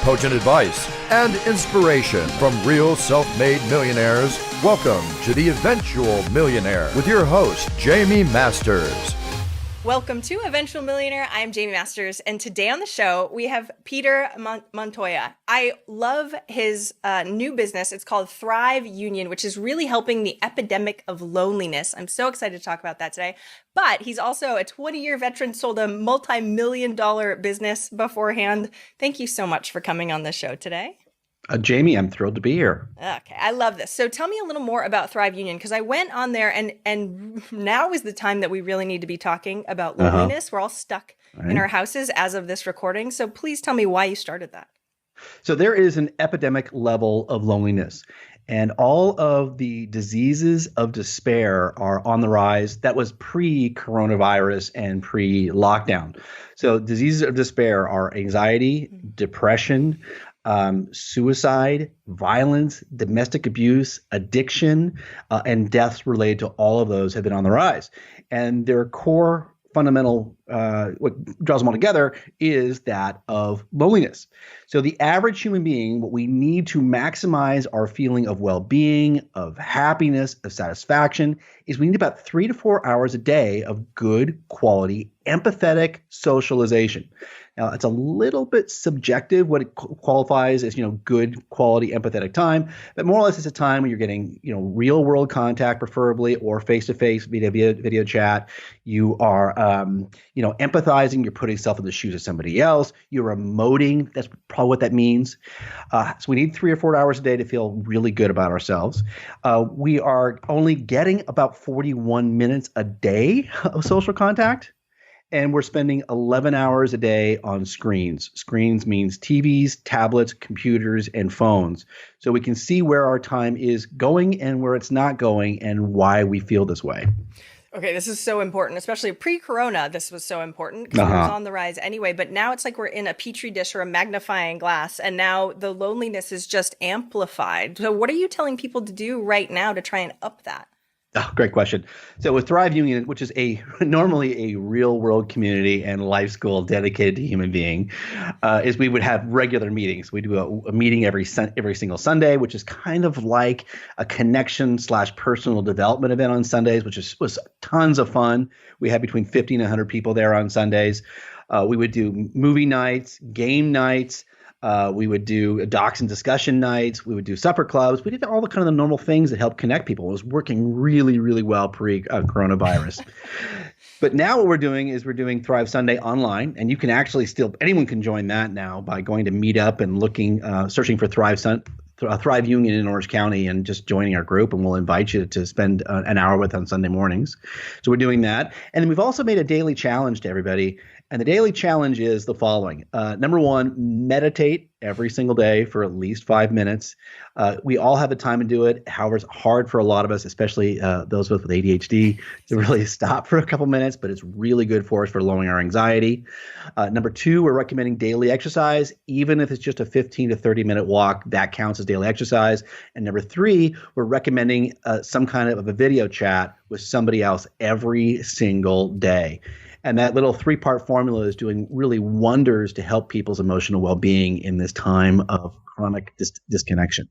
potent advice, and inspiration from real self-made millionaires. Welcome to The Eventual Millionaire with your host, Jaime Masters. Welcome to Eventual Millionaire. I'm Jaime Masters, and today on the show, we have Peter Montoya. I love his new business. It's called Thrive Union, which is really helping the epidemic of loneliness. I'm so excited to talk about that today. But he's also a 20-year veteran, sold a multi-million-dollar business beforehand. Thank you so much for coming on the show today. Jaime, I'm thrilled to be here. Okay, I love this. So tell me a little more about Thrive Union, because I went on there and now is the time that we really need to be talking about loneliness. We're all stuck in our houses as of this recording. So please tell me why you started that. So there is an epidemic level of loneliness, and all of the diseases of despair are on the rise. That was pre-coronavirus and pre-lockdown. So diseases of despair are anxiety, depression, suicide, violence, domestic abuse, addiction, and deaths related to all of those have been on the rise. And their core fundamental, what draws them all together is that of loneliness. So the average human being, what we need to maximize our feeling of well-being, of happiness, of satisfaction, is we need about 3 to 4 hours a day of good quality, empathetic socialization. Now, it's a little bit subjective what it qualifies as, good quality empathetic time, but more or less it's a time when you're getting, real world contact, preferably, or face-to-face video chat. You are, empathizing. You're putting yourself in the shoes of somebody else. You're emoting. That's probably what that means. So we need 3 or 4 hours a day to feel really good about ourselves. We are only getting about 41 minutes a day of social contact. And we're spending 11 hours a day on screens. Screens means TVs, tablets, computers, and phones. So we can see where our time is going and where it's not going and why we feel this way. Okay, this is so important, especially pre-corona. This was so important because it was on the rise anyway. But now it's like we're in a petri dish or a magnifying glass, and now the loneliness is just amplified. So what are you telling people to do right now to try and up that? Oh, great question. So with Thrive Union, which is normally a real world community and life school dedicated to human being, is we would have regular meetings. We do a meeting every single Sunday, which is kind of like a connection / personal development event on Sundays, which was tons of fun. We had between 50 and 100 people there on Sundays. We would do movie nights, game nights. We would do docs and discussion nights. We would do supper clubs. We did all the kind of the normal things that help connect people. It was working really, really well pre-coronavirus. But now what we're doing is we're doing Thrive Sunday online, and you can actually anyone can join that now by going to Meetup and looking, searching for Thrive Union in Orange County and just joining our group, and we'll invite you to spend an hour with on Sunday mornings. So we're doing that. And then we've also made a daily challenge to everybody. And the daily challenge is the following. Number one, meditate every single day for at least 5 minutes. We all have a time to do it. However, it's hard for a lot of us, especially those of us with ADHD, to really stop for a couple minutes, but it's really good for us for lowering our anxiety. Number two, we're recommending daily exercise. Even if it's just a 15 to 30-minute walk, that counts as daily exercise. And number three, we're recommending some kind of a video chat with somebody else every single day. And that little 3-part formula is doing really wonders to help people's emotional well-being in this time of chronic disconnection.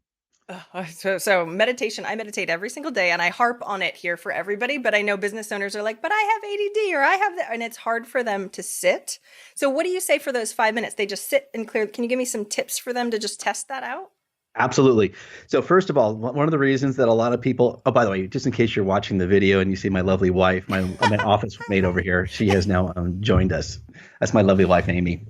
So meditation, I meditate every single day, and I harp on it here for everybody. But I know business owners are like, but I have ADD, or I have that, and it's hard for them to sit. So what do you say for those 5 minutes? They just sit and clear. Can you give me some tips for them to just test that out? Absolutely. So first of all, one of the reasons that a lot of people, oh, by the way, just in case you're watching the video and you see my lovely wife, my office mate over here, she has now joined us. That's my lovely wife, Amy.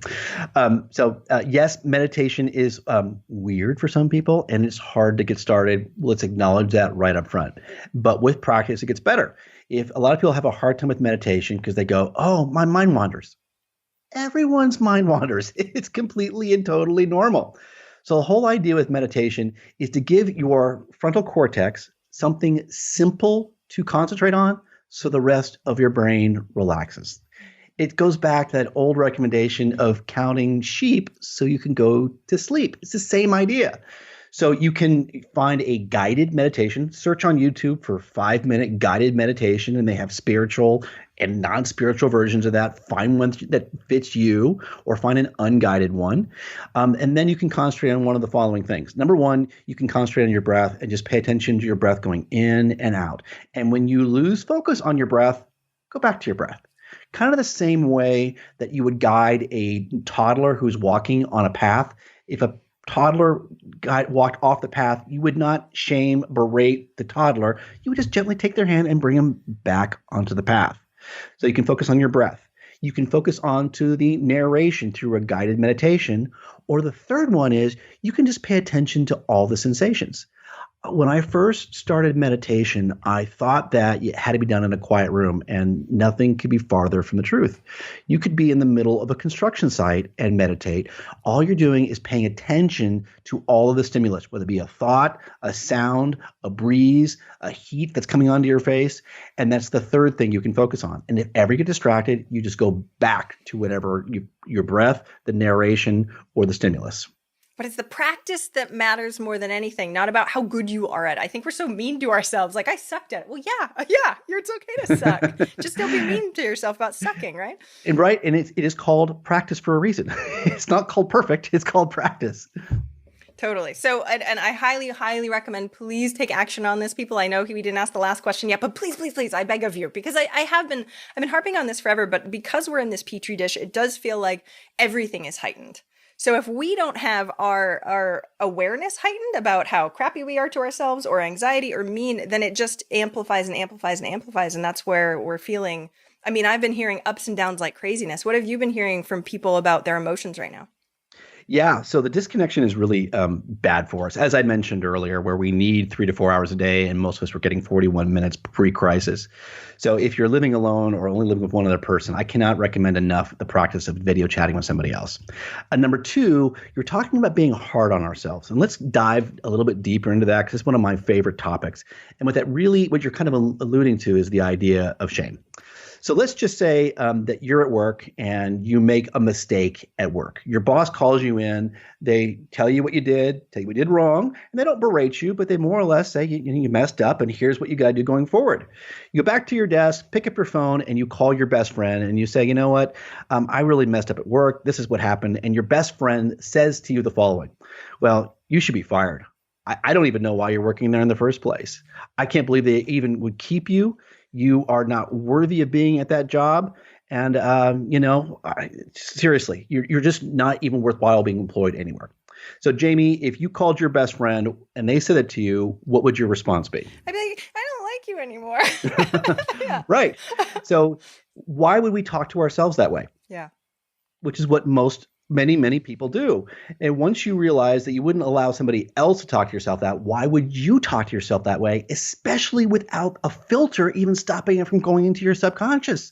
Yes, meditation is weird for some people and it's hard to get started. Let's acknowledge that right up front. But with practice, it gets better. If a lot of people have a hard time with meditation because they go, oh, my mind wanders. Everyone's mind wanders. It's completely and totally normal. So the whole idea with meditation is to give your frontal cortex something simple to concentrate on so the rest of your brain relaxes. It goes back to that old recommendation of counting sheep so you can go to sleep. It's the same idea. So you can find a guided meditation, search on YouTube for 5-minute guided meditation, and they have spiritual and non-spiritual versions of that. Find one that fits you, or find an unguided one. And then you can concentrate on one of the following things. Number one, you can concentrate on your breath and just pay attention to your breath going in and out. And when you lose focus on your breath, go back to your breath. Kind of the same way that you would guide a toddler who's walking on a path. If a toddler walked off the path, you would not shame, berate the toddler. You would just gently take their hand and bring them back onto the path. So you can focus on your breath. You can focus on to the narration through a guided meditation. Or the third one is you can just pay attention to all the sensations. When I first started meditation, I thought that it had to be done in a quiet room, and nothing could be farther from the truth. You could be in the middle of a construction site and meditate. All you're doing is paying attention to all of the stimulus, whether it be a thought, a sound, a breeze, a heat that's coming onto your face. And that's the third thing you can focus on. And if ever you get distracted, you just go back to whatever your breath, the narration, or the stimulus. But it's the practice that matters more than anything, not about how good you are at it. I think we're so mean to ourselves. Like, I sucked at it. Well, yeah, it's okay to suck. Just don't be mean to yourself about sucking, right? And it is called practice for a reason. It's not called perfect. It's called practice. Totally. So, and I highly, highly recommend, please take action on this, people. I know we didn't ask the last question yet, but please, please, please, I beg of you, because I've been harping on this forever, but because we're in this petri dish, it does feel like everything is heightened. So if we don't have our awareness heightened about how crappy we are to ourselves, or anxiety or mean, then it just amplifies and amplifies and amplifies. And that's where we're feeling, I've been hearing ups and downs like craziness. What have you been hearing from people about their emotions right now? Yeah, so the disconnection is really bad for us. As I mentioned earlier, where we need 3 to 4 hours a day, and most of us were getting 41 minutes pre-crisis. So if you're living alone or only living with one other person, I cannot recommend enough the practice of video chatting with somebody else. Number two, you're talking about being hard on ourselves. And let's dive a little bit deeper into that, because it's one of my favorite topics. And what you're kind of alluding to is the idea of shame. So let's just say that you're at work and you make a mistake at work. Your boss calls you in. They tell you what you did wrong, and they don't berate you, but they more or less say you messed up, and here's what you got to do going forward. You go back to your desk, pick up your phone, and you call your best friend, and you say, you know what, I really messed up at work. This is what happened. And your best friend says to you the following: well, you should be fired. I don't even know why you're working there in the first place. I can't believe they even would keep you. You are not worthy of being at that job. And, seriously, you're just not even worthwhile being employed anywhere. So, Jamie, if you called your best friend and they said it to you, what would your response be? I'd be like, I don't like you anymore. Yeah. Right. So why would we talk to ourselves that way? Yeah. Which is what many people do. And once you realize that you wouldn't allow somebody else to talk to yourself why would you talk to yourself that way, especially without a filter even stopping it from going into your subconscious?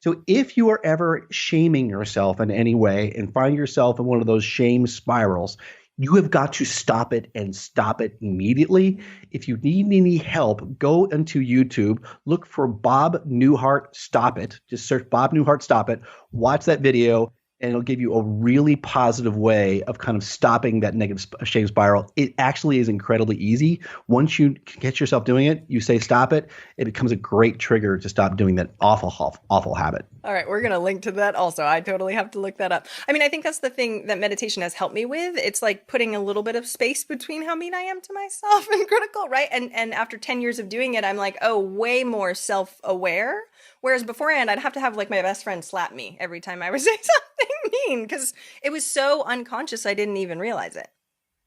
So if you are ever shaming yourself in any way and find yourself in one of those shame spirals, you have got to stop it, and stop it immediately. If you need any help, go into YouTube, look for Bob Newhart Stop It. Just search Bob Newhart Stop It. Watch that video, and it'll give you a really positive way of kind of stopping that negative shame spiral. It actually is incredibly easy. Once you get yourself doing it, you say stop it, it becomes a great trigger to stop doing that awful habit. All right, we're going to link to that also. I totally have to look that up. I think that's the thing that meditation has helped me with. It's like putting a little bit of space between how mean I am to myself and critical, right? And after 10 years of doing it, I'm like, way more self-aware. Whereas beforehand, I'd have to have like my best friend slap me every time I would say something mean, because it was so unconscious I didn't even realize it.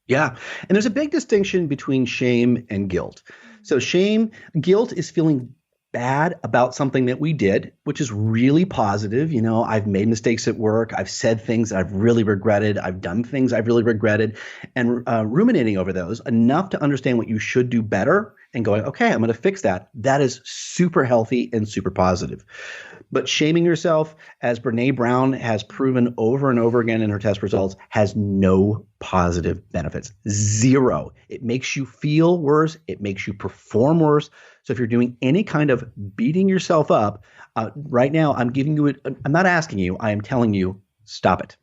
Yeah. And there's a big distinction between shame and guilt. So guilt is feeling bad about something that we did, which is really positive. I've made mistakes at work. I've said things I've really regretted. I've done things I've really regretted, and ruminating over those enough to understand what you should do better and going, okay, I'm going to fix that. That is super healthy and super positive. But shaming yourself, as Brene Brown has proven over and over again in her test results, has no positive benefits. Zero. It makes you feel worse. It makes you perform worse. So if you're doing any kind of beating yourself up, right now I'm not asking you, I am telling you, stop it.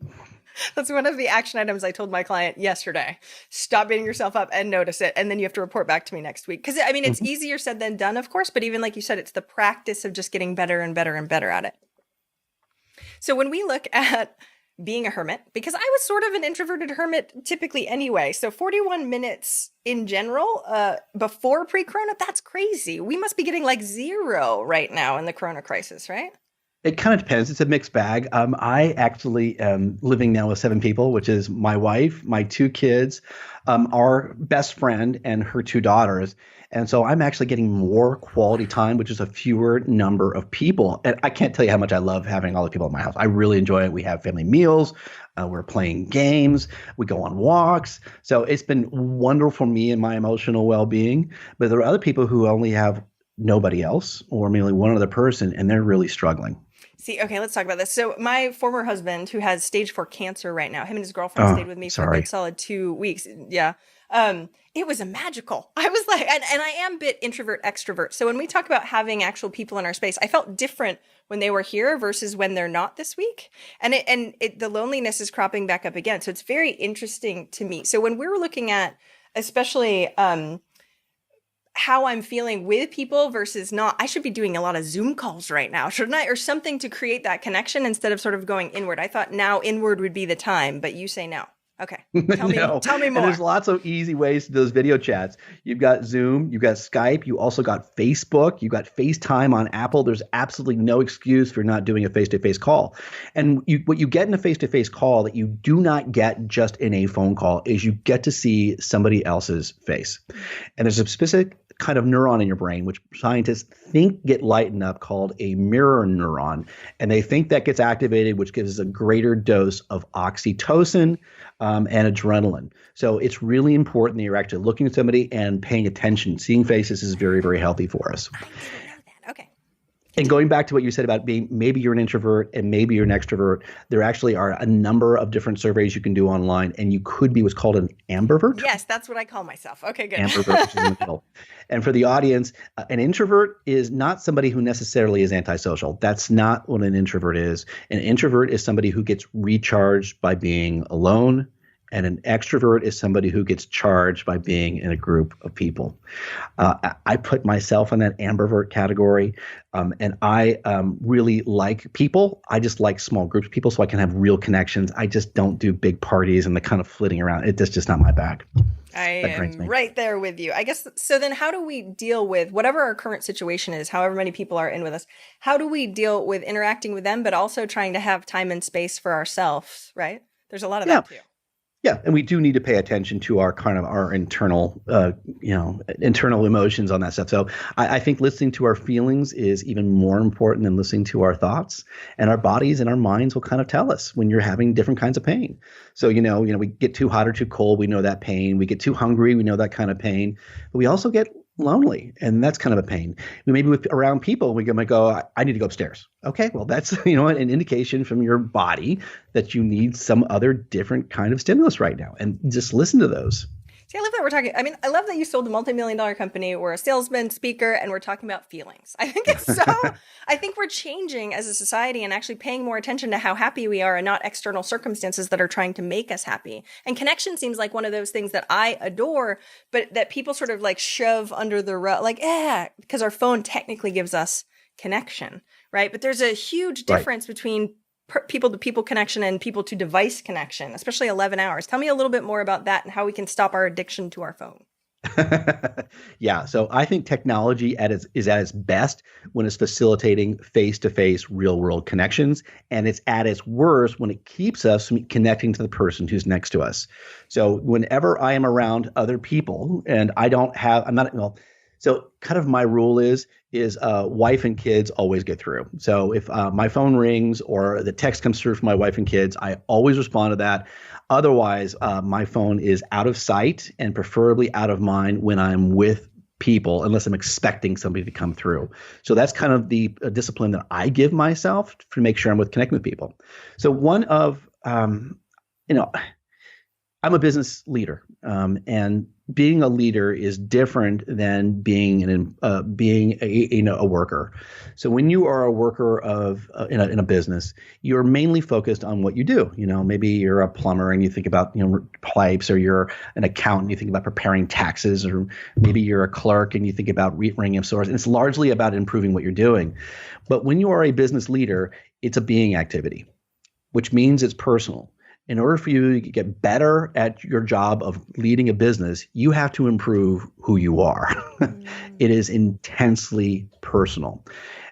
That's one of the action items I told my client yesterday. Stop beating yourself up and notice it. And then you have to report back to me next week. Because I mean, it's easier said than done, of course. But even like you said, it's the practice of just getting better and better and better at it. So when we look at being a hermit, because I was sort of an introverted hermit typically anyway. So 41 minutes in general before pre-corona, that's crazy. We must be getting like 0 right now in the corona crisis, right? It kind of depends. It's a mixed bag. I actually am living now with 7 people, which is my wife, my 2 kids, our best friend, and her 2 daughters. And so I'm actually getting more quality time, which is a fewer number of people. And I can't tell you how much I love having all the people at my house. I really enjoy it. We have family meals. We're playing games. We go on walks. So it's been wonderful for me and my emotional well-being. But there are other people who only have nobody else or merely one other person, and they're really struggling. See, okay, let's talk about this. So my former husband, who has stage 4 cancer right now, him and his girlfriend stayed with me for a good solid 2 weeks. Yeah. It was a magical. I was like, and I am a bit introvert extrovert. So when we talk about having actual people in our space, I felt different when they were here versus when they're not this week. And the loneliness is cropping back up again. So it's very interesting to me. So when we're looking at, especially, how I'm feeling with people versus not, I should be doing a lot of Zoom calls right now, shouldn't I? Or something to create that connection instead of sort of going inward. I thought now inward would be the time, but you say no. Okay. Tell me more. And there's lots of easy ways to do those video chats. You've got Zoom, you've got Skype, you also got Facebook, you got FaceTime on Apple. There's absolutely no excuse for not doing a face-to-face call. And what you get in a face-to-face call that you do not get just in a phone call is you get to see somebody else's face. And there's a specific kind of neuron in your brain, which scientists think get lightened up, called a mirror neuron. And they think that gets activated, which gives us a greater dose of oxytocin and adrenaline. So it's really important that you're actually looking at somebody and paying attention. Seeing faces is very, very healthy for us. I didn't know that. Okay. And going back to what you said about being, maybe you're an introvert and maybe you're an extrovert, there actually are a number of different surveys you can do online, and you could be what's called an ambivert. Yes, that's what I call myself. Okay, good. Ambivert, which is in the middle. And for the audience, an introvert is not somebody who necessarily is antisocial. That's not what an introvert is. An introvert is somebody who gets recharged by being alone. And an extrovert is somebody who gets charged by being in a group of people. I put myself in that ambivert category, and I really like people. I just like small groups of people so I can have real connections. I just don't do big parties and the kind of flitting around. It's just not my bag. I am right there with you. I guess, so then how do we deal with whatever our current situation is, however many people are in with us, how do we deal with interacting with them, but also trying to have time and space for ourselves, right? There's a lot of that too. Yeah, and we do need to pay attention to our kind of our internal, internal emotions on that stuff. So I think listening to our feelings is even more important than listening to our thoughts. And our bodies and our minds will kind of tell us when you're having different kinds of pain. So we get too hot or too cold, we know that pain. We get too hungry, we know that kind of pain. But we also get lonely, and that's kind of a pain. Maybe around people, we might go, I need to go upstairs. Okay, well, that's an indication from your body that you need some other different kind of stimulus right now, and just listen to those. See, I love that we're talking. I mean, I love that you sold a multi-million-dollar company. We're a salesman, speaker, and we're talking about feelings. I think it's so. I think we're changing as a society and actually paying more attention to how happy we are and not external circumstances that are trying to make us happy. And connection seems like one of those things that I adore, but that people sort of like shove under the rug, like, because our phone technically gives us connection, right? But there's a huge difference between people-to-people connection and people-to-device connection, especially 11 hours. Tell me a little bit more about that and how we can stop our addiction to our phone. Yeah, so I think technology is at its best when it's facilitating face-to-face real-world connections, and it's at its worst when it keeps us from connecting to the person who's next to us. So whenever I am around other people and so kind of my rule is wife and kids always get through. So if my phone rings or the text comes through from my wife and kids, I always respond to that. Otherwise, my phone is out of sight and preferably out of mind when I'm with people, unless I'm expecting somebody to come through. So that's kind of the discipline that I give myself to make sure I'm connecting with people. So one of, I'm a business leader, and being a leader is different than being a worker. So when you are a worker in a business, you're mainly focused on what you do. Maybe you're a plumber and you think about pipes, or you're an accountant and you think about preparing taxes, or maybe you're a clerk and you think about ringing of stores. And it's largely about improving what you're doing. But when you are a business leader, it's a being activity, which means it's personal. In order for you to get better at your job of leading a business, you have to improve who you are. It is intensely personal.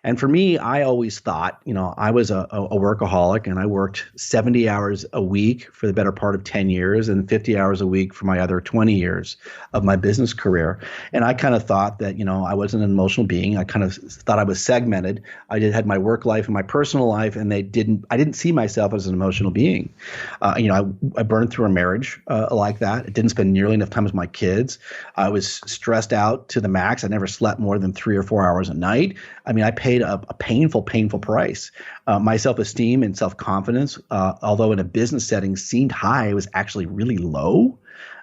And for me, I always thought, I was a workaholic, and I worked 70 hours a week for the better part of 10 years and 50 hours a week for my other 20 years of my business career. And I kind of thought that, I wasn't an emotional being. I kind of thought I was segmented. I had my work life and my personal life, and I didn't see myself as an emotional being. I burned through a marriage like that. I didn't spend nearly enough time with my kids. I was stressed out to the max. I never slept more than 3 or 4 hours a night. I paid a painful price. My self-esteem and self-confidence, although in a business setting seemed high, was actually really low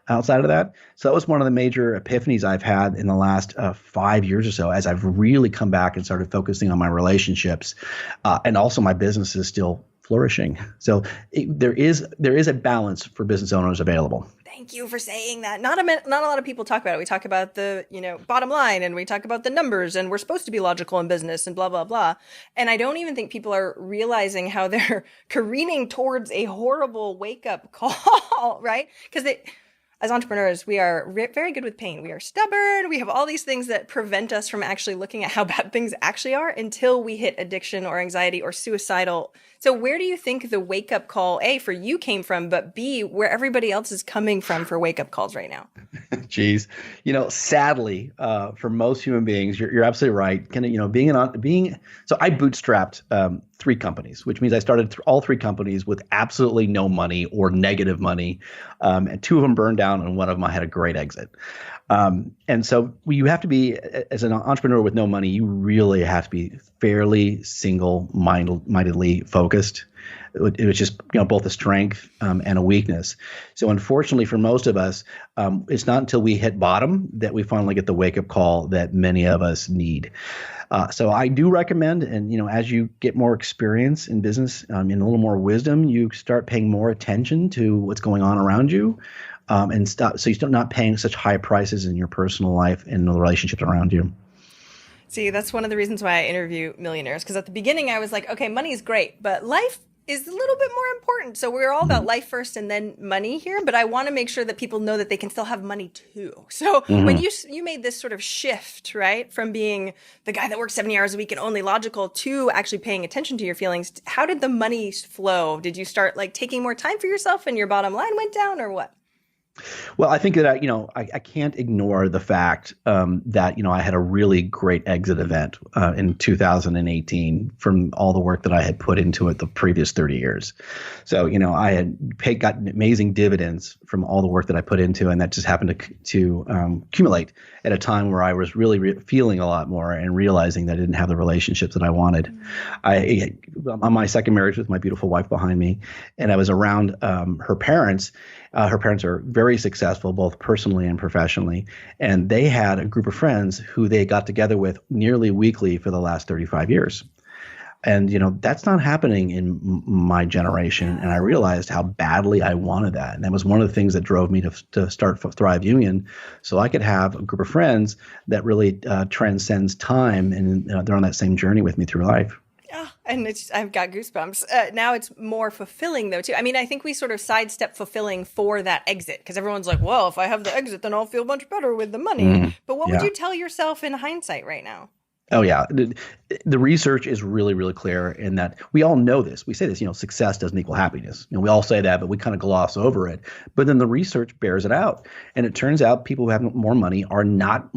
outside of that. So that was one of the major epiphanies I've had in the last 5 years or so, as I've really come back and started focusing on my relationships, and also my business is still flourishing. So there is a balance for business owners available. Thank you for saying that. Not a lot of people talk about it. We talk about the, bottom line, and we talk about the numbers, and we're supposed to be logical in business and blah, blah, blah. And I don't even think people are realizing how they're careening towards a horrible wake up call, right? Because as entrepreneurs, we are very good with pain. We are stubborn. We have all these things that prevent us from actually looking at how bad things actually are until we hit addiction or anxiety or suicidal. So where do you think the wake up call, A, for you came from, but B, where everybody else is coming from for wake up calls right now? Geez, sadly, for most human beings, you're absolutely right. So I bootstrapped 3 companies, which means I started all 3 companies with absolutely no money or negative money, and 2 of them burned down, and one of them I had a great exit. And so you have to be, as an entrepreneur with no money, you really have to be fairly single-mindedly focused, which is both a strength and a weakness. So unfortunately for most of us, it's not until we hit bottom that we finally get the wake-up call that many of us need. So I do recommend, and as you get more experience in business and a little more wisdom, you start paying more attention to what's going on around you. And stop, so you start not paying such high prices in your personal life and the relationships around you. See, that's one of the reasons why I interview millionaires, because at the beginning I was like, okay, money is great, but life is a little bit more important. So we're all about life first and then money here, but I want to make sure that people know that they can still have money too. So when you made this sort of shift, right, from being the guy that works 70 hours a week and only logical to actually paying attention to your feelings, how did the money flow? Did you start taking more time for yourself and your bottom line went down, or what? Well, I think that I can't ignore the fact that I had a really great exit event in 2018 from all the work that I had put into it the previous 30 years. So I had gotten amazing dividends from all the work that I put into, and that just happened to accumulate at a time where I was really feeling a lot more and realizing that I didn't have the relationships that I wanted. On my second marriage with my beautiful wife behind me, and I was around her parents. Her parents are very successful, both personally and professionally. And they had a group of friends who they got together with nearly weekly for the last 35 years. And, that's not happening in my generation. And I realized how badly I wanted that. And that was one of the things that drove me to start Thrive Union, so I could have a group of friends that really transcends time. And they're on that same journey with me through life. And I've got goosebumps. Now it's more fulfilling, though, too. I mean, I think we sort of sidestep fulfilling for that exit, because everyone's like, well, if I have the exit, then I'll feel much better with the money. But what would you tell yourself in hindsight right now? Oh, yeah. The research is really, really clear in that we all know this. We say this, success doesn't equal happiness. We all say that, but we kind of gloss over it. But then the research bears it out. And it turns out people who have more money are not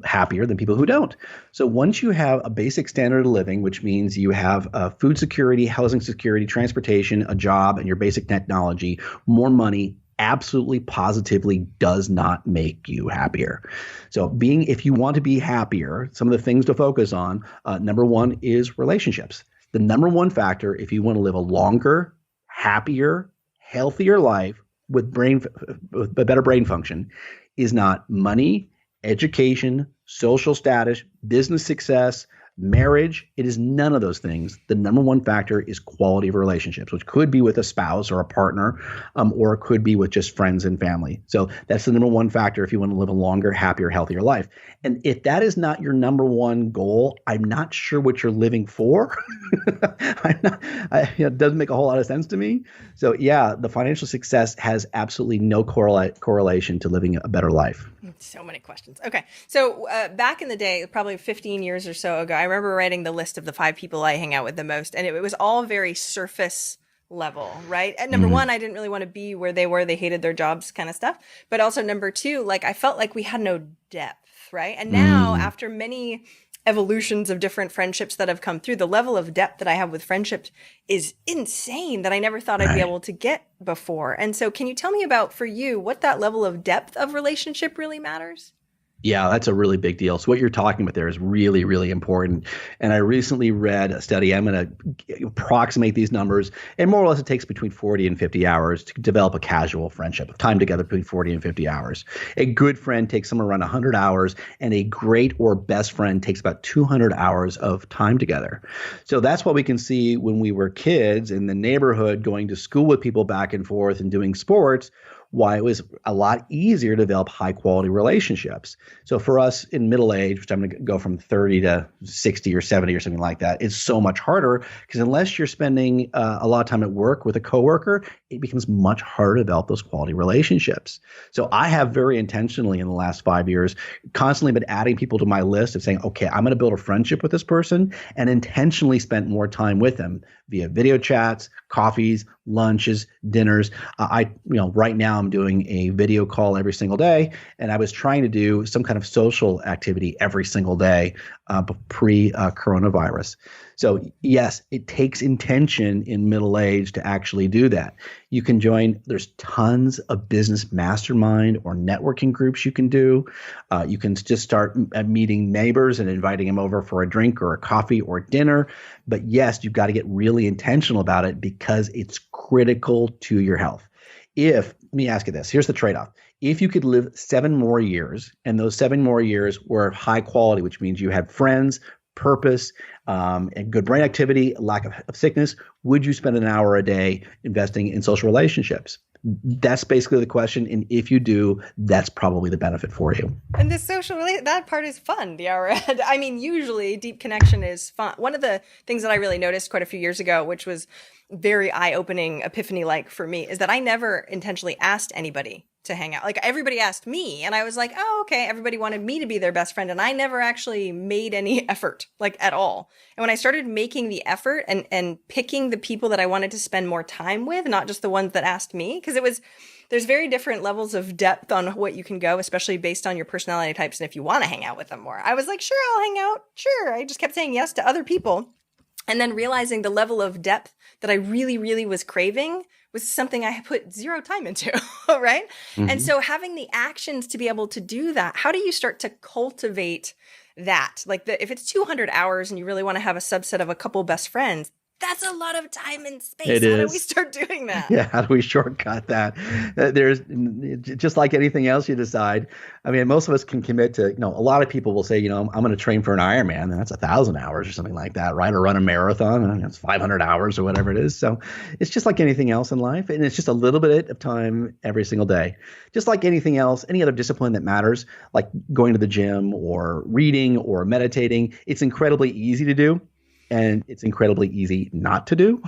happier than people who don't. So once you have a basic standard of living, which means you have food security, housing security, transportation, a job, and your basic technology, more money absolutely positively does not make you happier. So if you want to be happier, some of the things to focus on, number one is relationships. The number one factor, if you want to live a longer, happier, healthier life, with with better brain function is not money, education, social status, business success, marriage. It is none of those things. The number one factor is quality of relationships, which could be with a spouse or a partner, or it could be with just friends and family. So that's the number one factor if you want to live a longer, happier, healthier life. And if that is not your number one goal, I'm not sure what you're living for. It doesn't make a whole lot of sense to me. So yeah, the financial success has absolutely no correlation to living a better life. So many questions. Okay. So back in the day, probably 15 years or so ago, I remember writing the list of the 5 people I hang out with the most, and it was all very surface level, right? And number one, I didn't really want to be where they were. They hated their jobs kind of stuff. But also number 2, like I felt like we had no depth, right? And now after many evolutions of different friendships that have come through, the level of depth that I have with friendships is insane that I never thought I'd be able to get before. And so can you tell me about, for you, what that level of depth of relationship really matters? Yeah, that's a really big deal. So what you're talking about there is really, really important. And I recently read a study. I'm going to approximate these numbers. And more or less, it takes between 40 and 50 hours to develop a casual friendship, time together between 40 and 50 hours. A good friend takes somewhere around 100 hours, and a great or best friend takes about 200 hours of time together. So that's what we can see when we were kids in the neighborhood, going to school with people back and forth and doing sports, why it was a lot easier to develop high quality relationships. So for us in middle age, which I'm going to go from 30 to 60 or 70 or something like that, it's so much harder because unless you're spending a lot of time at work with a coworker, it becomes much harder to develop those quality relationships. So I have very intentionally in the last 5 years constantly been adding people to my list of saying, okay, I'm going to build a friendship with this person, and intentionally spent more time with them via video chats, coffees, lunches, dinners. Right now I'm doing a video call every single day, and I was trying to do some kind of social activity every single day pre-coronavirus. So yes, it takes intention in middle age to actually do that. You can join, there's tons of business mastermind or networking groups you can do. You can just start meeting neighbors and inviting them over for a drink or a coffee or dinner. But yes, you've got to get really intentional about it because it's critical to your health. Let me ask you this, here's the trade-off. If you could live 7 more years, and those 7 more years were high quality, which means you had friends, purpose, and good brain activity, lack of sickness, would you spend an hour a day investing in social relationships? That's basically the question. And if you do, that's probably the benefit for you. And the that part is fun, the hour ahead. I mean, usually deep connection is fun. One of the things that I really noticed quite a few years ago, which was very eye-opening, epiphany-like for me, is that I never intentionally asked anybody to hang out. Like everybody asked me, and I was like, oh, okay. Everybody wanted me to be their best friend, and I never actually made any effort, like at all. And when I started making the effort and picking the people that I wanted to spend more time with, not just the ones that asked me, because there's very different levels of depth on what you can go, especially based on your personality types and if you want to hang out with them more. I was like, sure, I'll hang out. Sure. I just kept saying yes to other people. And then realizing the level of depth that I really, really was craving was something I put 0 time into, right? Mm-hmm. And so having the actions to be able to do that, how do you start to cultivate that? Like if it's 200 hours and you really want to have a subset of a couple best friends, that's a lot of time and space. How do we start doing that? Yeah, how do we shortcut that? There's just like anything else you decide. I mean, most of us can commit to, a lot of people will say, I'm going to train for an Ironman, and that's 1,000 hours or something like that, right? Or run a marathon, and it's 500 hours or whatever it is. So it's just like anything else in life. And it's just a little bit of time every single day. Just like anything else, any other discipline that matters, like going to the gym or reading or meditating, it's incredibly easy to do. And it's incredibly easy not to do.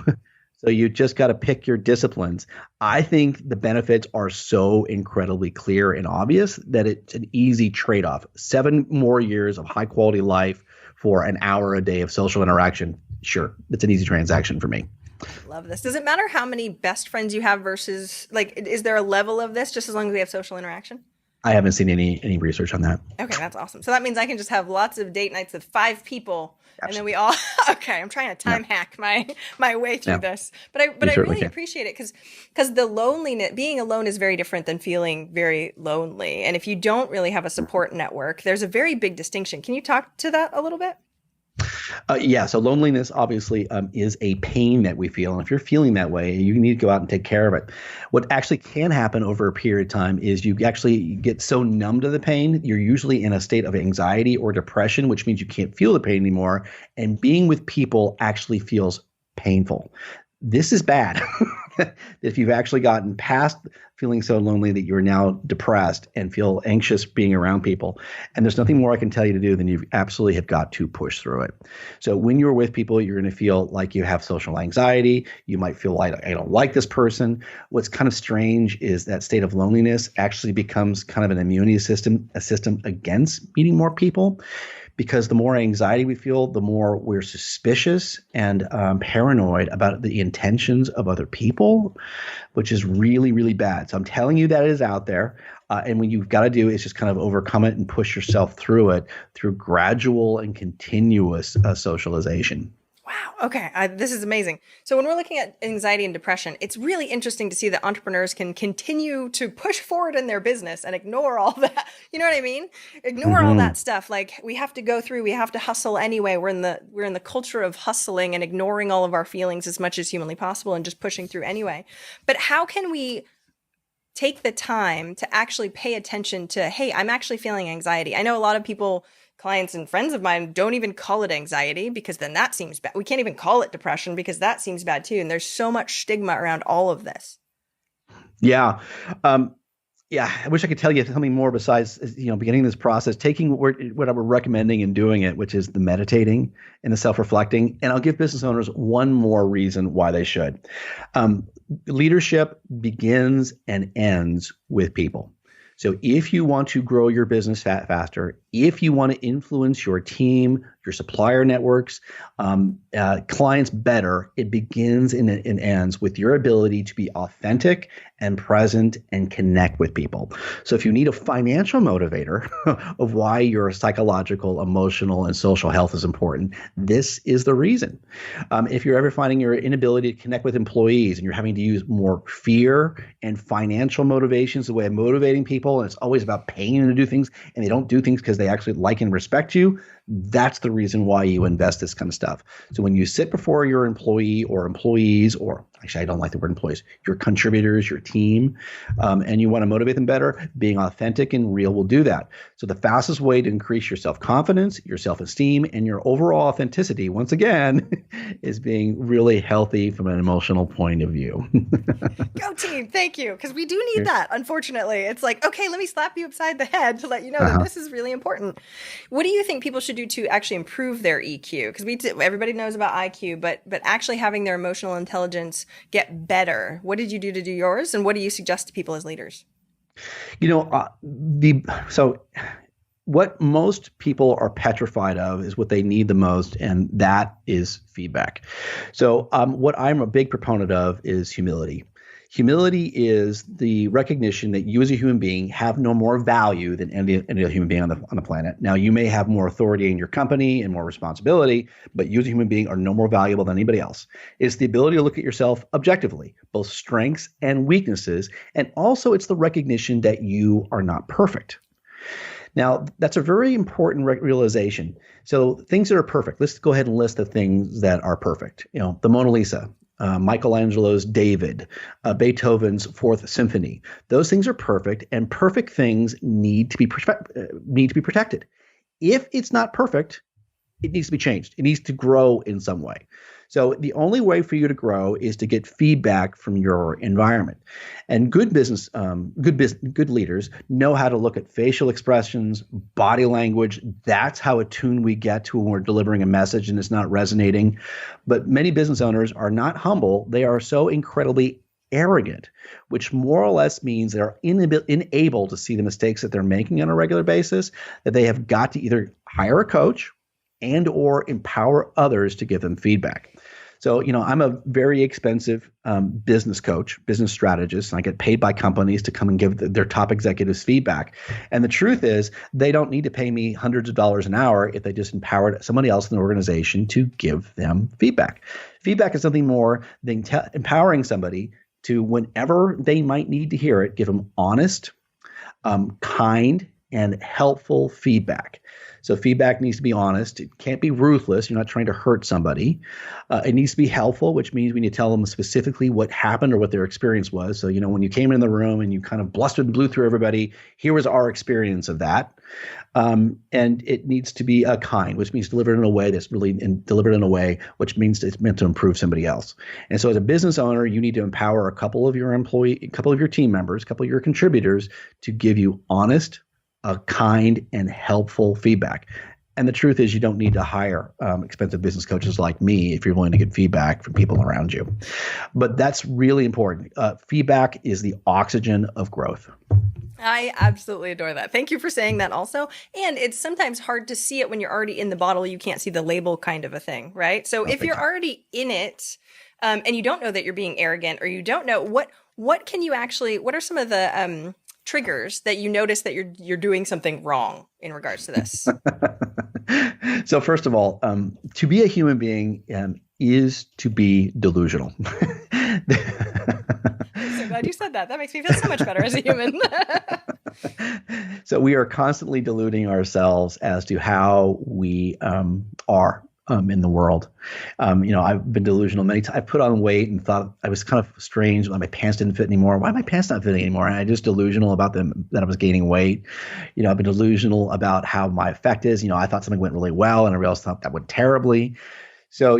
So you just got to pick your disciplines. I think the benefits are so incredibly clear and obvious that it's an easy trade-off. 7 more years of high quality life for an hour a day of social interaction. Sure, it's an easy transaction for me. Love this. Does it matter how many best friends you have versus, is there a level of this just as long as we have social interaction? I haven't seen any research on that. Okay, that's awesome. So that means I can just have lots of date nights with 5 people. Absolutely. And then we all, okay, I'm trying to time hack my way through this. But I really appreciate it because the loneliness, being alone is very different than feeling very lonely. And if you don't really have a support network, there's a very big distinction. Can you talk to that a little bit? Yeah, so loneliness obviously is a pain that we feel. And if you're feeling that way, you need to go out and take care of it. What actually can happen over a period of time is you actually get so numb to the pain, you're usually in a state of anxiety or depression, which means you can't feel the pain anymore. And being with people actually feels painful. This is bad. If you've actually gotten past feeling so lonely that you're now depressed and feel anxious being around people. And there's nothing more I can tell you to do than you absolutely have got to push through it. So when you're with people, you're going to feel like you have social anxiety. You might feel like, I don't like this person. What's kind of strange is that state of loneliness actually becomes kind of an immunity system, a system against meeting more people. Because the more anxiety we feel, the more we're suspicious and paranoid about the intentions of other people, which is really, really bad. So I'm telling you that it is out there. And what you've got to do is just kind of overcome it and push yourself through it through gradual and continuous socialization. Wow. Okay. This is amazing. So when we're looking at anxiety and depression, it's really interesting to see that entrepreneurs can continue to push forward in their business and ignore all that. You know what I mean? Ignore all that stuff. Like we have to go through, we have to hustle anyway. We're in the culture of hustling and ignoring all of our feelings as much as humanly possible and just pushing through anyway. But how can we take the time to actually pay attention to, hey, I'm actually feeling anxiety? I know a lot of people, clients and friends of mine, don't even call it anxiety because then that seems bad. We can't even call it depression because that seems bad too. And there's so much stigma around all of this. Yeah. Yeah. I wish I could tell you something more besides, beginning this process, taking what I'm recommending and doing it, which is the meditating and the self-reflecting. And I'll give business owners one more reason why they should. Leadership begins and ends with people. So if you want to grow your business faster, if you want to influence your team, your supplier networks, clients better, it begins and ends with your ability to be authentic and present and connect with people. So if you need a financial motivator of why your psychological, emotional, and social health is important, this is the reason. If you're ever finding your inability to connect with employees and you're having to use more fear and financial motivations, the way of motivating people, and it's always about paying them to do things, and they don't do things because they actually like and respect you, that's the reason why you invest this kind of stuff. So when you sit before your employee or employees, or actually I don't like the word employees, your contributors, your team, and you want to motivate them better, being authentic and real will do that. So the fastest way to increase your self-confidence, your self-esteem, and your overall authenticity, once again, is being really healthy from an emotional point of view. Go team. Thank you. Because we do need that, unfortunately. It's like, okay, let me slap you upside the head to let you know that this is really important. What do you think people should do to actually improve their EQ? Because everybody knows about IQ, but actually having their emotional intelligence get better. What did you do to do yours? And what do you suggest to people as leaders? What most people are petrified of is what they need the most, and that is feedback. So what I'm a big proponent of is humility. Humility is the recognition that you as a human being have no more value than any other human being on the planet. Now, you may have more authority in your company and more responsibility, but you as a human being are no more valuable than anybody else. It's the ability to look at yourself objectively, both strengths and weaknesses, and also it's the recognition that you are not perfect. Now, that's a very important realization. So things that are perfect, let's go ahead and list the things that are perfect. The Mona Lisa, Michelangelo's David, Beethoven's Fourth Symphony. Those things are perfect, and perfect things need to be protected. If it's not perfect, it needs to be changed. It needs to grow in some way. So the only way for you to grow is to get feedback from your environment. And good leaders know how to look at facial expressions, body language. That's how attuned we get to when we're delivering a message and it's not resonating. But many business owners are not humble. They are so incredibly arrogant, which more or less means they're unable to see the mistakes that they're making on a regular basis, that they have got to either hire a coach and or empower others to give them feedback. So, I'm a very expensive business coach, business strategist, and I get paid by companies to come and give their top executives feedback. And the truth is, they don't need to pay me hundreds of dollars an hour if they just empowered somebody else in the organization to give them feedback. Feedback is something more than empowering somebody to, whenever they might need to hear it, give them honest, kind, and helpful feedback. So feedback needs to be honest. It can't be ruthless. You're not trying to hurt somebody. It needs to be helpful, which means we need to tell them specifically what happened or what their experience was. So, when you came in the room and you kind of blustered and blew through everybody, here was our experience of that. And it needs to be kind, which means delivered in a way that's really delivered in a way which means it's meant to improve somebody else. And so as a business owner, you need to empower a couple of your team members, a couple of your contributors to give you honest, kind, and helpful feedback. And the truth is you don't need to hire expensive business coaches like me if you're willing to get feedback from people around you. But that's really important. Feedback is the oxygen of growth. I absolutely adore that. Thank you for saying that also. And it's sometimes hard to see it when you're already in the bottle. You can't see the label kind of a thing, right? So if you're already in it and you don't know that you're being arrogant, or you don't know what are some of the triggers that you notice that you're doing something wrong in regards to this? So first of all, to be a human being is to be delusional. I'm so glad you said that. That makes me feel so much better as a human. So we are constantly deluding ourselves as to how we are in the world. I've been delusional many times. I put on weight and thought I was kind of strange. My pants didn't fit anymore. Why are my pants not fitting anymore? And I just delusional about them, that I was gaining weight. I've been delusional about how my effect is. I thought something went really well and I realized that went terribly. So,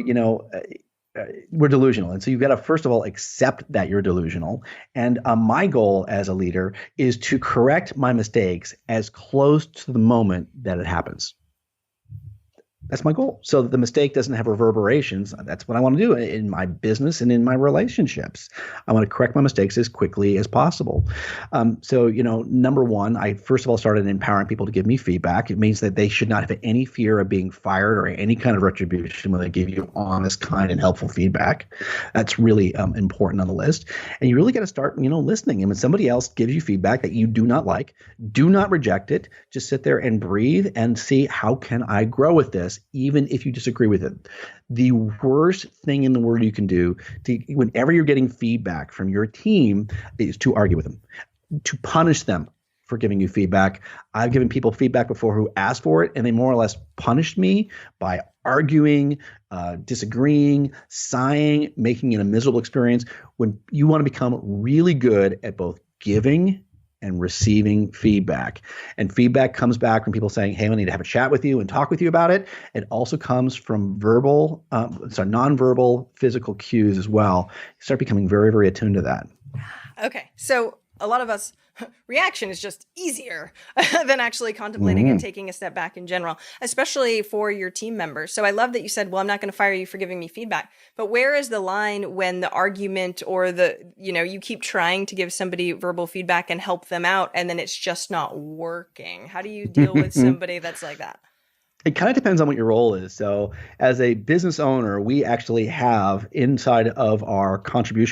we're delusional. And so you've got to, first of all, accept that you're delusional. And my goal as a leader is to correct my mistakes as close to the moment that it happens. That's my goal. So that the mistake doesn't have reverberations. That's what I want to do in my business and in my relationships. I want to correct my mistakes as quickly as possible. So, number one, I first of all started empowering people to give me feedback. It means that they should not have any fear of being fired or any kind of retribution when they give you honest, kind, and helpful feedback. That's really important on the list. And you really got to start, listening. And when somebody else gives you feedback that you do not like, do not reject it. Just sit there and breathe and see, how can I grow with this? Even if you disagree with it. The worst thing in the world you can do whenever you're getting feedback from your team is to argue with them, to punish them for giving you feedback. I've given people feedback before who asked for it, and they more or less punished me by arguing, disagreeing, sighing, making it a miserable experience. When you want to become really good at both giving and receiving feedback. And feedback comes back from people saying, hey, I need to have a chat with you and talk with you about it. It also comes from nonverbal physical cues as well. You start becoming very, very attuned to that. Okay. So a lot of us, reaction is just easier than actually contemplating and taking a step back in general, especially for your team members. So I love that you said, well, I'm not going to fire you for giving me feedback. But where is the line when the argument or you keep trying to give somebody verbal feedback and help them out, and then it's just not working? How do you deal with somebody that's like that? It kind of depends on what your role is. So as a business owner, we actually have inside of our contributors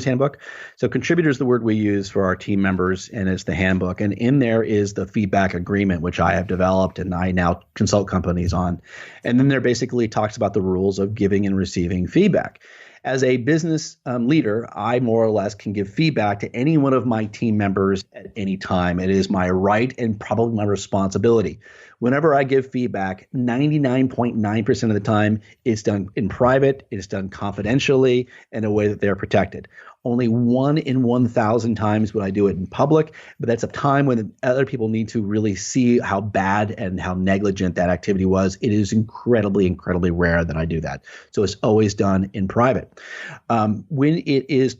handbook. So contributor is the word we use for our team members, and it's the handbook. And in there is the feedback agreement, which I have developed and I now consult companies on. And then there basically talks about the rules of giving and receiving feedback. As a business leader, I more or less can give feedback to any one of my team members at any time. It is my right and probably my responsibility. Whenever I give feedback, 99.9% of the time, it's done in private, it's done confidentially, in a way that they're protected. Only 1 in 1,000 times would I do it in public, but that's a time when other people need to really see how bad and how negligent that activity was. It is incredibly, incredibly rare that I do that. So it's always done in private. When it is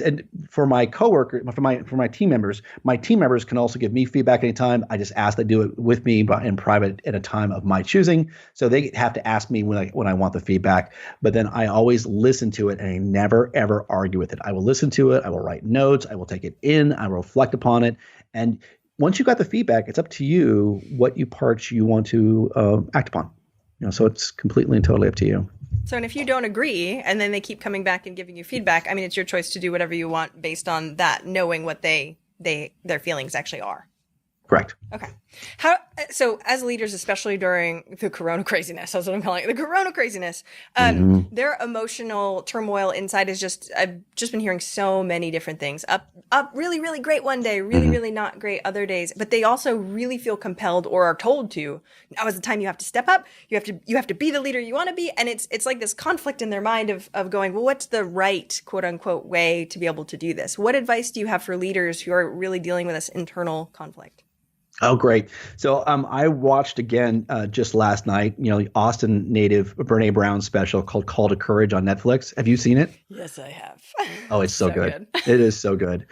and for my coworker, for my team members can also give me feedback anytime. I just ask they do it with me in private at a time of my choosing. So they have to ask me when I want the feedback, but then I always listen to it and I never, ever argue with it. I will listen to it. I will write notes. I will take it in. I will reflect upon it. And once you got the feedback, it's up to you what parts you want to act upon. So it's completely and totally up to you. So, and if you don't agree, and then they keep coming back and giving you feedback, I mean, it's your choice to do whatever you want based on that, knowing what their feelings actually are. Correct. Okay. So as leaders, especially during the corona craziness, that's what I'm calling it, the corona craziness, their emotional turmoil inside is I've just been hearing so many different things. Up, really, really great one day, really, really not great other days. But they also really feel compelled or are told to, now is the time you have to step up. You have to be the leader you want to be. And it's like this conflict in their mind of going, well, what's the right quote unquote way to be able to do this? What advice do you have for leaders who are really dealing with this internal conflict? Oh, great. So I watched again just last night, the Austin native Brene Brown special called Call to Courage on Netflix. Have you seen it? Yes, I have. Oh, it's so good. It is so good.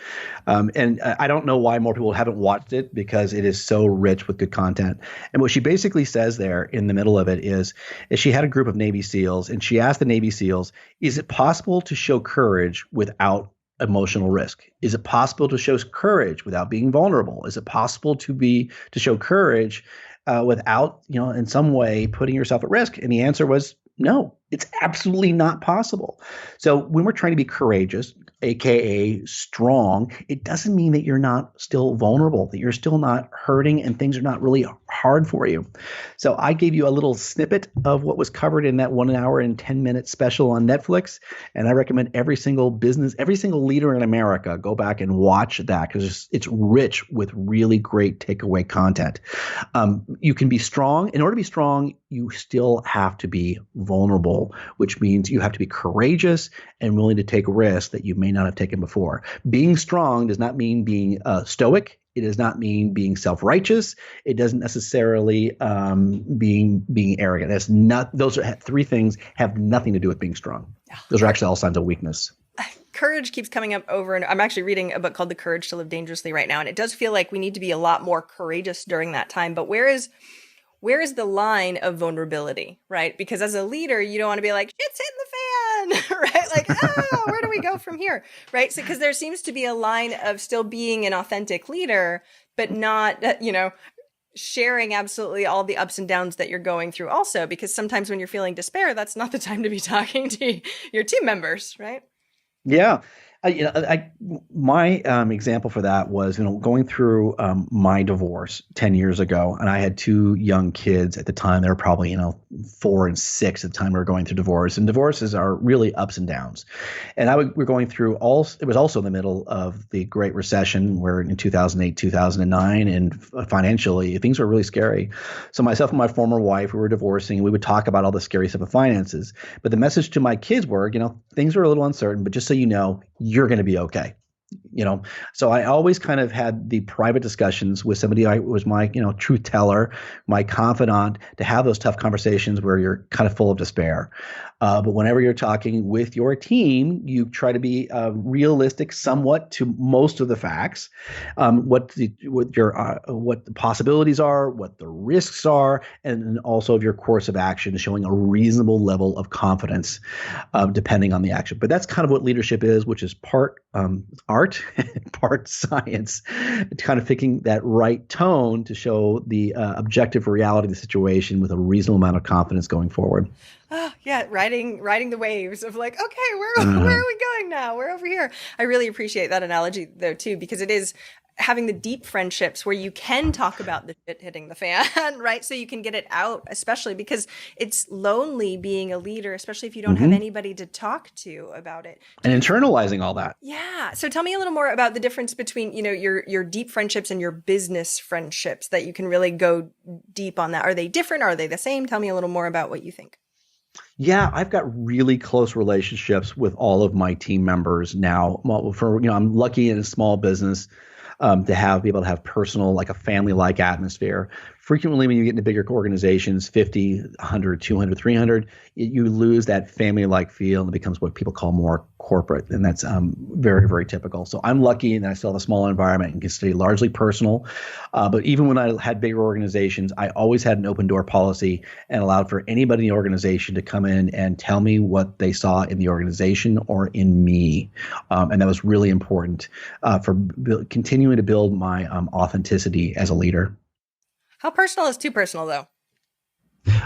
And I don't know why more people haven't watched it because it is so rich with good content. And what she basically says there in the middle of it is she had a group of Navy SEALs and she asked the Navy SEALs, is it possible to show courage without emotional risk? Is it possible to show courage without being vulnerable? Is it possible to show courage without, in some way putting yourself at risk? And the answer was no, it's absolutely not possible. So when we're trying to be courageous, AKA strong, it doesn't mean that you're not still vulnerable, that you're still not hurting and things are not really hard for you. So I gave you a little snippet of what was covered in that 1 hour and 10-minute special on Netflix. And I recommend every single leader in America go back and watch that because it's rich with really great takeaway content. You can be strong. In order to be strong, you still have to be vulnerable, which means you have to be courageous and willing to take risks that you may not have taken before. Being strong does not mean being stoic. It does not mean being self-righteous. It doesn't necessarily being arrogant. Those are three things have nothing to do with being strong. Those are actually all signs of weakness. Courage keeps coming up over and I'm actually reading a book called The Courage to Live Dangerously right now. And it does feel like we need to be a lot more courageous during that time. But where is the line of vulnerability, right? Because as a leader, you don't want to be like, shit's hitting the fan, right? Like, where do we go from here, right? So, because there seems to be a line of still being an authentic leader, but not, sharing absolutely all the ups and downs that you're going through also, because sometimes when you're feeling despair, that's not the time to be talking to your team members, right? Yeah. My example for that was, going through my divorce 10 years ago, and I had two young kids at the time. They were probably, 4 and 6 at the time we were going through divorce. And divorces are really ups and downs. And we're going through it was also in the middle of the Great Recession, where in 2008, 2009, and financially things were really scary. So myself and my former wife, we were divorcing, and we would talk about all the scary stuff of finances. But the message to my kids were, things were a little uncertain, but just so you know, you're going to be okay. So I always kind of had the private discussions with somebody who was my, truth teller, my confidant, to have those tough conversations where you're kind of full of despair. But whenever you're talking with your team, you try to be realistic somewhat to most of the facts, what the possibilities are, what the risks are, and also of your course of action, showing a reasonable level of confidence, depending on the action. But that's kind of what leadership is, which is part art, part science, kind of picking that right tone to show the objective reality of the situation with a reasonable amount of confidence going forward. Oh, yeah, riding the waves of like, okay, where are we going now? We're over here. I really appreciate that analogy though too, because it is having the deep friendships where you can talk about the shit hitting the fan, right? So you can get it out, especially because it's lonely being a leader, especially if you don't have anybody to talk to about it. And internalizing all that. Yeah. So tell me a little more about the difference between, your deep friendships and your business friendships that you can really go deep on that. Are they different? Are they the same? Tell me a little more about what you think. Yeah, I've got really close relationships with all of my team members now. Well, I'm lucky in a small business to be able to have personal, like a family-like atmosphere. Frequently, when you get into bigger organizations, 50, 100, 200, 300, you lose that family-like feel and it becomes what people call more corporate. And that's very, very typical. So I'm lucky and I still have a small environment and can stay largely personal. But even when I had bigger organizations, I always had an open door policy and allowed for anybody in the organization to come in and tell me what they saw in the organization or in me. And that was really important for continuing to build my authenticity as a leader. How personal is too personal, though?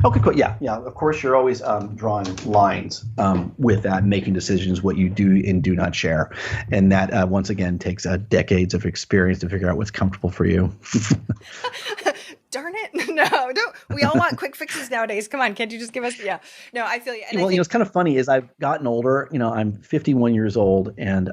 Okay, cool. Yeah, yeah. Of course, you're always drawing lines with that, making decisions, what you do and do not share, and that once again takes decades of experience to figure out what's comfortable for you. Darn it. No, don't. We all want quick fixes nowadays. Come on. Can't you just give us, yeah. No, I feel you. And I Well, think, it's kind of funny as I've gotten older. I'm 51 years old, and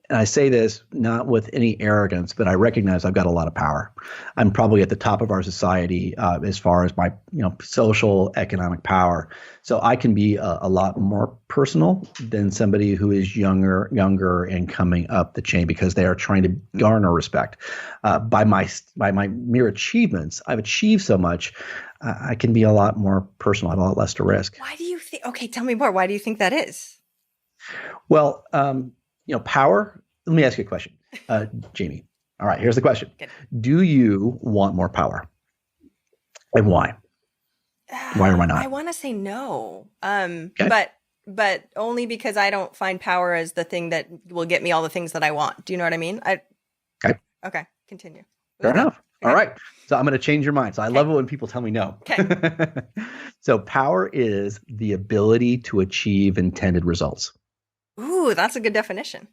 and I say this not with any arrogance, but I recognize I've got a lot of power. I'm probably at the top of our society as far as my social economic power. So I can be a lot more personal than somebody who is younger and coming up the chain because they are trying to garner respect by my mere achievements. I've achieved so much. I can be a lot more personal. I have a lot less to risk. why do you think, okay, tell me more. Why do you think that is? Well, power. Let me ask you a question, Jamie. All right, here's the question. Good. Do you want more power? And why? Why or why not? I want to say no. Okay. But only because I don't find power as the thing that will get me all the things that I want. Do you know what I mean? Okay. Okay, continue. Fair Okay. enough. Okay. All right. So I'm going to change your mind. So I love it when people tell me no. Okay. So power is the ability to achieve intended results. Ooh, that's a good definition.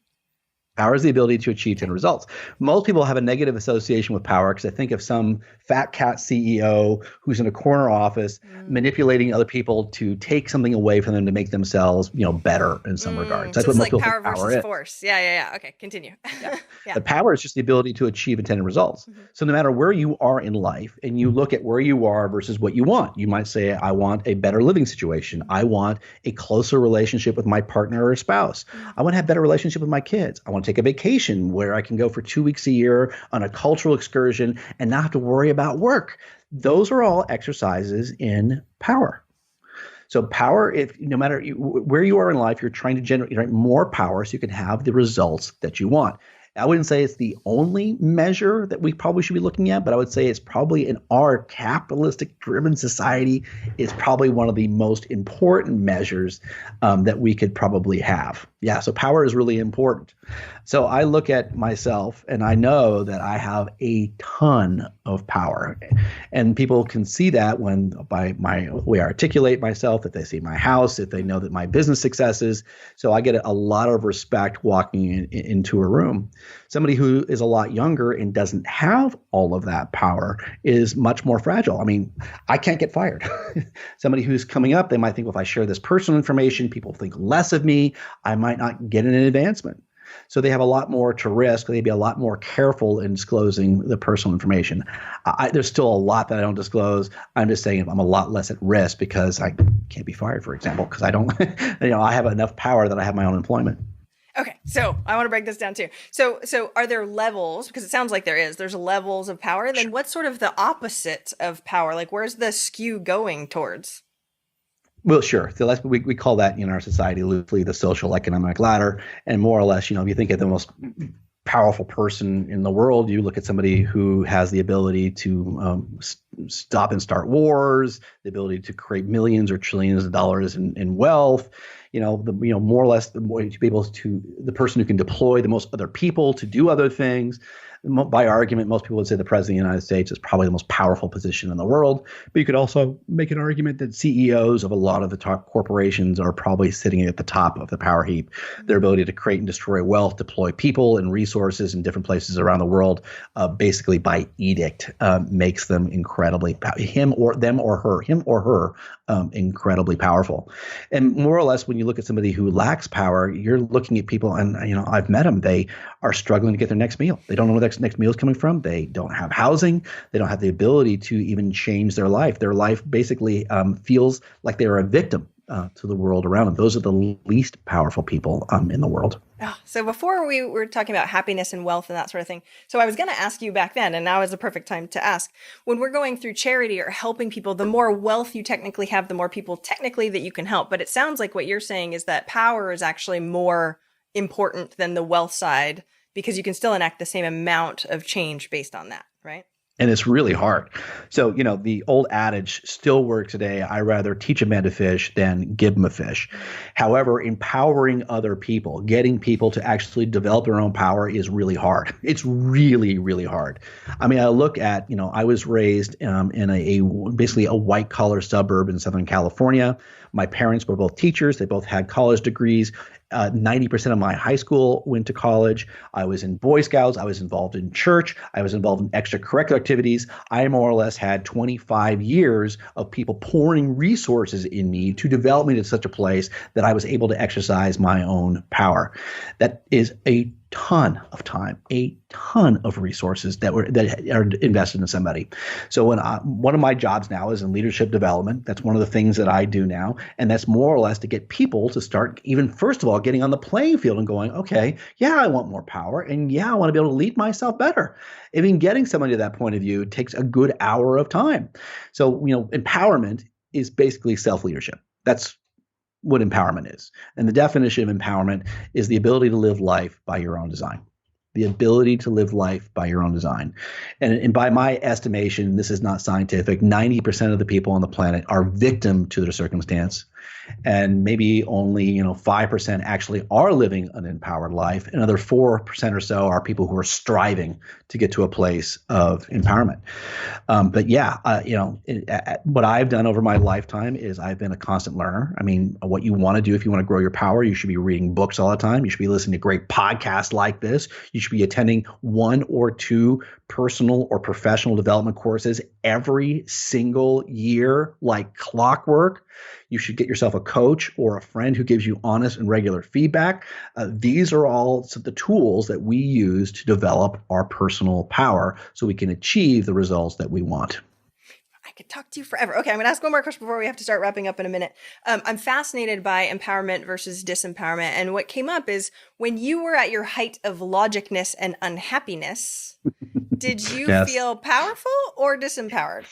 Power is the ability to achieve intended results. Most people have a negative association with power because they think of some fat cat CEO who's in a corner office manipulating other people to take something away from them to make themselves, better in some regards. That's So what it's most like people power think power versus is. force. Yeah. Okay, continue. Yeah. Yeah. The power is just the ability to achieve intended results. So no matter where you are in life and you look at where you are versus what you want, you might say, I want a better living situation. I want a closer relationship with my partner or spouse. I want to have a better relationship with my kids. I want to take a vacation where I can go for 2 weeks a year on a cultural excursion and not have to worry about work. Those are all exercises in power. So power, if no matter where you are in life, you're trying to generate more power so you can have the results that you want. I wouldn't say it's the only measure that we probably should be looking at, but I would say it's probably in our capitalistic driven society, it's probably one of the most important measures that we could probably have. Yeah, so power is really important. So I look at myself and I know that I have a ton of power. And people can see that when by my way I articulate myself, if they see my house, if they know that my business successes. So I get a lot of respect walking into a room. Somebody who is a lot younger and doesn't have all of that power is much more fragile. I mean, I can't get fired. Somebody who's coming up, they might think, well, if I share this personal information, people think less of me. I might not get an advancement. So they have a lot more to risk. They'd be a lot more careful in disclosing the personal information. There's still a lot that I don't disclose. I'm just saying I'm a lot less at risk because I can't be fired, for example, because I don't, I have enough power that I have my own employment. Okay, so I want to break this down too. So are there levels? Because it sounds like there's levels of power. Then what's sort of the opposite of power? Like where's the skew going towards? Well, sure. So we call that in our society loosely the social economic ladder. And more or less, if you think of the most powerful person in the world, you look at somebody who has the ability to stop and start wars, the ability to create millions or trillions of dollars in wealth. More or less the person who can deploy the most other people to do other things. By argument, most people would say the president of the United States is probably the most powerful position in the world. But you could also make an argument that CEOs of a lot of the top corporations are probably sitting at the top of the power heap. Their ability to create and destroy wealth, deploy people and resources in different places around the world, basically by edict, makes them incredibly him or her incredibly powerful. And more or less, when you look at somebody who lacks power, you're looking at people, and I've met them. They are struggling to get their next meal. They don't know where their next meal is coming from. They don't have housing. They don't have the ability to even change their life. Their life basically feels like they're a victim to the world around them. Those are the least powerful people in the world. Oh, so before we were talking about happiness and wealth and that sort of thing. So I was going to ask you back then, and now is the perfect time to ask. When we're going through charity or helping people, the more wealth you technically have, the more people technically that you can help. But it sounds like what you're saying is that power is actually more important than the wealth side because you can still enact the same amount of change based on that, right? And it's really hard. So, the old adage still works today. I rather teach a man to fish than give him a fish. However, empowering other people, getting people to actually develop their own power is really hard. It's really, really hard. I mean, I look at, I was raised in basically a white collar suburb in Southern California. My parents were both teachers. They both had college degrees. 90% of my high school went to college. I was in Boy Scouts. I was involved in church. I was involved in extracurricular activities. I more or less had 25 years of people pouring resources in me to develop me to such a place that I was able to exercise my own power. That is a ton of time, a ton of resources that are invested in somebody. So one of my jobs now is in leadership development. That's one of the things that I do now. And that's more or less to get people to start, even first of all, getting on the playing field and going, okay, yeah, I want more power. And yeah, I want to be able to lead myself better. Even getting somebody to that point of view takes a good hour of time. So, empowerment is basically self-leadership. That's what empowerment is. And the definition of empowerment is the ability to live life by your own design. The ability to live life by your own design. And by my estimation, this is not scientific, 90% of the people on the planet are victim to their circumstance. And maybe only 5% actually are living an empowered life. Another 4% or so are people who are striving to get to a place of empowerment. But yeah, what I've done over my lifetime is I've been a constant learner. I mean, what you want to do if you want to grow your power, you should be reading books all the time. You should be listening to great podcasts like this. You should be attending 1 or 2 personal or professional development courses every single year, like clockwork. You should get yourself a coach or a friend who gives you honest and regular feedback. These are all the tools that we use to develop our personal power so we can achieve the results that we want. I could talk to you forever. Okay, I'm going to ask one more question before we have to start wrapping up in a minute. I'm fascinated by empowerment versus disempowerment. And what came up is when you were at your height of logicness and unhappiness, did you feel powerful or disempowered?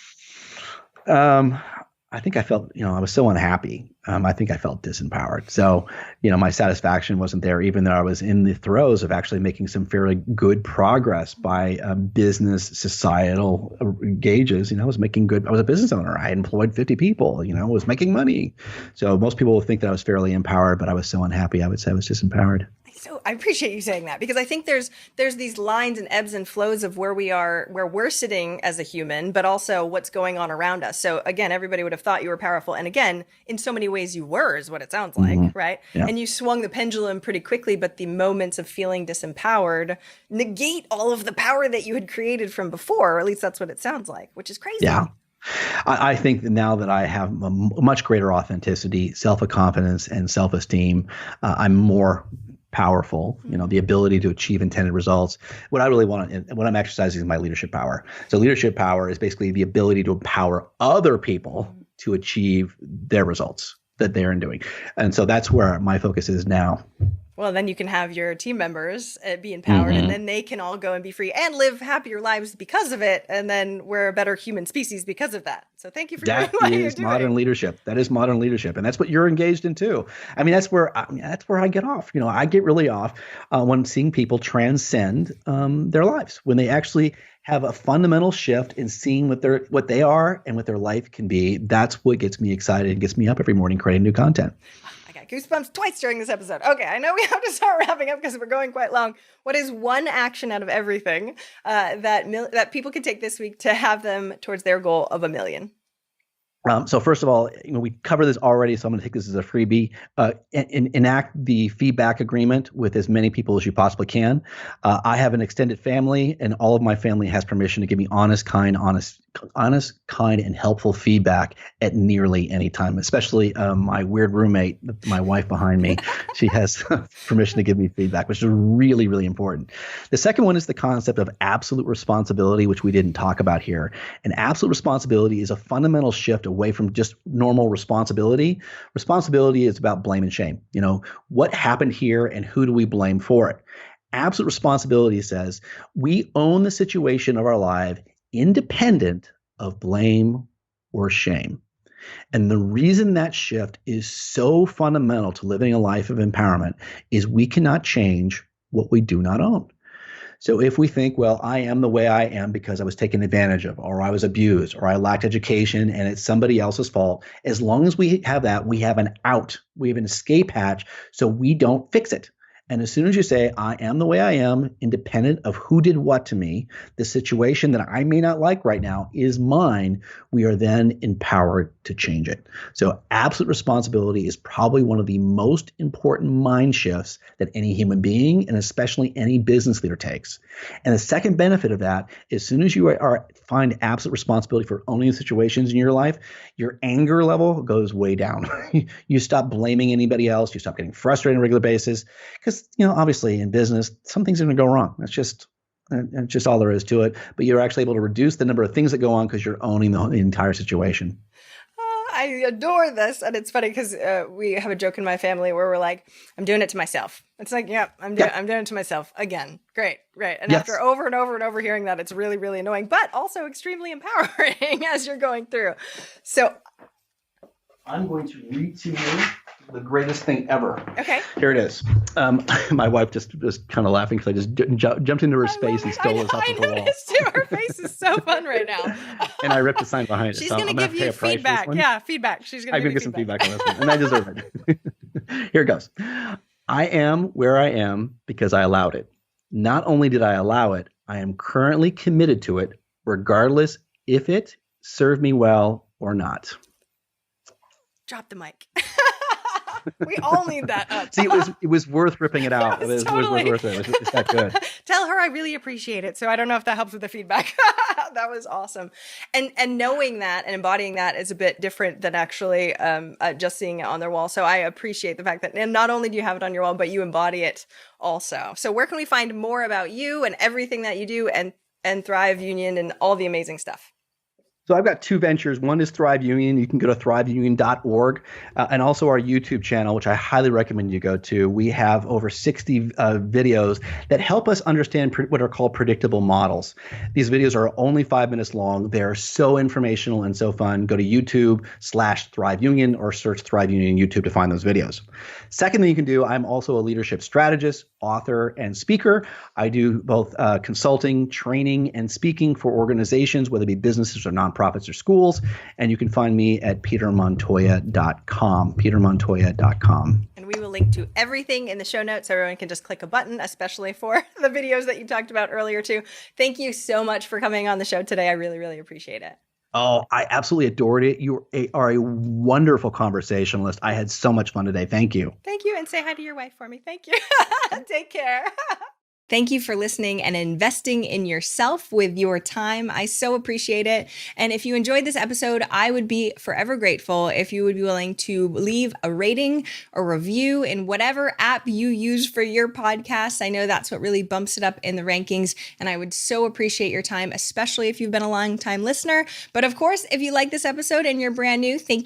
I think I felt, I was so unhappy. I think I felt disempowered. So, my satisfaction wasn't there, even though I was in the throes of actually making some fairly good progress by business, societal gauges. I was making good. I was a business owner. I had employed 50 people, was making money. So most people would think that I was fairly empowered, but I was so unhappy. I would say I was disempowered. So I appreciate you saying that, because I think there's these lines and ebbs and flows of where we're sitting as a human, but also what's going on around us. So again, everybody would have thought you were powerful. And again, in so many ways you were, is what it sounds like, right? Yeah. And you swung the pendulum pretty quickly, but the moments of feeling disempowered negate all of the power that you had created from before, or at least that's what it sounds like, which is crazy. Yeah. I think that now that I have a much greater authenticity, self-confidence, and self-esteem, I'm more powerful, the ability to achieve intended results. What I really want and what I'm exercising is my leadership power. So leadership power is basically the ability to empower other people to achieve their results that they're doing. And so that's where my focus is now. Well, then you can have your team members be empowered, and then they can all go and be free and live happier lives because of it. And then we're a better human species because of that. So thank you for doing what you're doing. That is modern leadership. That is modern leadership. And that's what you're engaged in too. I mean, that's where I get off. I get really off when seeing people transcend their lives, when they actually have a fundamental shift in seeing what they are and what their life can be. That's what gets me excited and gets me up every morning creating new content. I got goosebumps twice during this episode. Okay, I know we have to start wrapping up because we're going quite long. What is one action out of everything that people can take this week to have them towards their goal of 1 million? So first of all, we covered this already, so I'm going to take this as a freebie. Enact the feedback agreement with as many people as you possibly can. I have an extended family, and all of my family has permission to give me honest, kind, and helpful feedback at nearly any time, especially my weird roommate, my wife behind me. She has permission to give me feedback, which is really, really important. The second one is the concept of absolute responsibility, which we didn't talk about here. And absolute responsibility is a fundamental shift away from just normal responsibility. Responsibility is about blame and shame. What happened here and who do we blame for it? Absolute responsibility says we own the situation of our life independent of blame or shame. And the reason that shift is so fundamental to living a life of empowerment is we cannot change what we do not own. So if we think, well, I am the way I am because I was taken advantage of, or I was abused, or I lacked education and it's somebody else's fault, as long as we have that, we have an out, we have an escape hatch, so we don't fix it. And as soon as you say, I am the way I am, independent of who did what to me, the situation that I may not like right now is mine, we are then empowered to change it. So absolute responsibility is probably one of the most important mind shifts that any human being and especially any business leader takes. And the second benefit of that, as soon as you find absolute responsibility for owning the situations in your life, your anger level goes way down. You stop blaming anybody else. You stop getting frustrated on a regular basis because, obviously in business, some things are going to go wrong. That's just all there is to it. But you're actually able to reduce the number of things that go on because you're owning the entire situation. I adore this. And it's funny because we have a joke in my family where we're like, I'm doing it to myself. It's like, yep, I'm doing it to myself again. Great. And yes. After over and over and over hearing that, it's really, really annoying, but also extremely empowering as you're going through. So I'm going to read to you the greatest thing ever. Okay. Here it is. My wife just was kind of laughing because I just jumped into her space and stole this off of the wall. I noticed too. Her face is so fun right now. And I ripped the sign behind it. She's going to give you feedback. Yeah, feedback. She's going to get some feedback on this one. And I deserve it. Here it goes. I am where I am because I allowed it. Not only did I allow it, I am currently committed to it, regardless if it served me well or not. Drop the mic. We all need that. See, it was worth ripping it out. It was worth it. It's that good. Tell her I really appreciate it. So I don't know if that helps with the feedback. That was awesome. And knowing that and embodying that is a bit different than actually just seeing it on their wall. So I appreciate the fact that and not only do you have it on your wall, but you embody it also. So where can we find more about you and everything that you do and Thrive Union and all the amazing stuff? So I've got two ventures. One is Thrive Union. You can go to thriveunion.org and also our YouTube channel, which I highly recommend you go to. We have over 60 videos that help us understand what are called predictable models. These videos are only 5 minutes long. They're so informational and so fun. Go to YouTube/Thrive Union or search Thrive Union YouTube to find those videos. Second thing you can do, I'm also a leadership strategist, author, and speaker. I do both consulting, training, and speaking for organizations, whether it be businesses or nonprofits or schools. And you can find me at petermontoya.com, petermontoya.com. And we will link to everything in the show notes so everyone can just click a button, especially for the videos that you talked about earlier too. Thank you so much for coming on the show today. I really, really appreciate it. Oh, I absolutely adored it. You are a wonderful conversationalist. I had so much fun today. Thank you. Thank you. And say hi to your wife for me. Thank you. Take care. Thank you for listening and investing in yourself with your time. I so appreciate it. And if you enjoyed this episode, I would be forever grateful if you would be willing to leave a rating or review in whatever app you use for your podcast. I know that's what really bumps it up in the rankings. And I would so appreciate your time, especially if you've been a long time listener. But of course, if you like this episode and you're brand new, thank